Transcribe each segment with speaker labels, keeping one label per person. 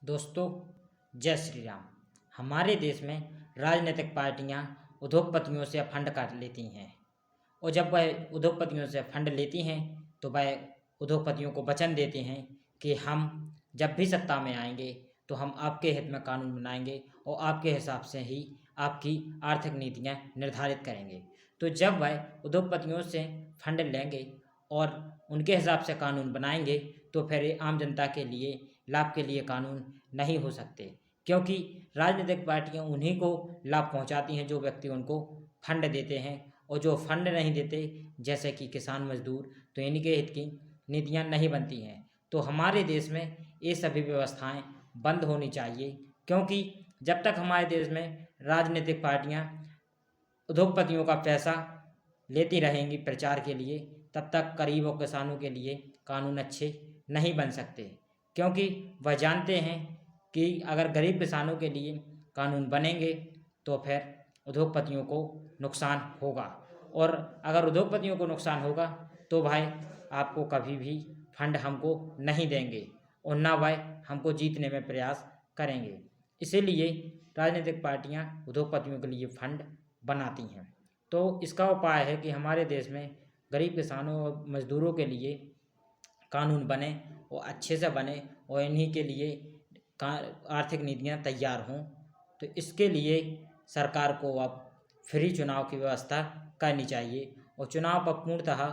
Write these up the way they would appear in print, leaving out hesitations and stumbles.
Speaker 1: दोस्तों, जय श्री राम। हमारे देश में राजनीतिक पार्टियां उद्योगपतियों से फंड काट लेती हैं और जब वह उद्योगपतियों से फंड लेती हैं तो वह उद्योगपतियों को वचन देते हैं कि हम जब भी सत्ता में आएंगे तो हम आपके हित में कानून बनाएंगे और आपके हिसाब से ही आपकी आर्थिक नीतियां निर्धारित करेंगे। तो जब वह उद्योगपतियों से फंड लेंगे और उनके हिसाब से कानून बनाएंगे तो फिर ये आम जनता के लिए लाभ के लिए कानून नहीं हो सकते, क्योंकि राजनीतिक पार्टियां उन्हीं को लाभ पहुंचाती हैं जो व्यक्ति उनको फंड देते हैं, और जो फंड नहीं देते जैसे कि किसान मजदूर, तो इनके हित की नीतियां नहीं बनती हैं। तो हमारे देश में ये सभी व्यवस्थाएं बंद होनी चाहिए, क्योंकि जब तक हमारे देश में राजनीतिक पार्टियां उद्योगपतियों का पैसा लेती रहेंगी प्रचार के लिए, तब तक गरीब और किसानों के लिए कानून अच्छे नहीं बन सकते, क्योंकि वह जानते हैं कि अगर गरीब किसानों के लिए कानून बनेंगे तो फिर उद्योगपतियों को नुकसान होगा, और अगर उद्योगपतियों को नुकसान होगा तो भाई आपको कभी भी फंड हमको नहीं देंगे और ना वह हमको जीतने में प्रयास करेंगे। इसीलिए राजनीतिक पार्टियां उद्योगपतियों के लिए फंड बनाती हैं। तो इसका उपाय है कि हमारे देश में गरीब किसानों और मजदूरों के लिए कानून बने और अच्छे से बने और इन्हीं के लिए आर्थिक नीतियां तैयार हों। तो इसके लिए सरकार को अब फ्री चुनाव की व्यवस्था करनी चाहिए और चुनाव पर पूर्णतः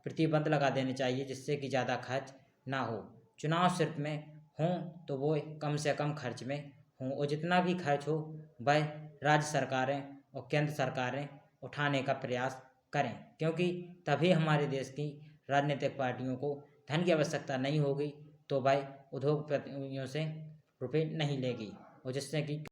Speaker 1: प्रतिबंध लगा देने चाहिए, जिससे कि ज़्यादा खर्च ना हो। चुनाव सिर्फ में हों तो वो कम से कम खर्च में हों, और जितना भी खर्च हो वह राज्य सरकारें और केंद्र सरकारें उठाने का प्रयास करें, क्योंकि तभी हमारे देश की राजनीतिक पार्टियों को धन की आवश्यकता नहीं होगी, तो वह उद्योगपतियों से रुपए नहीं लेगी, और जिससे कि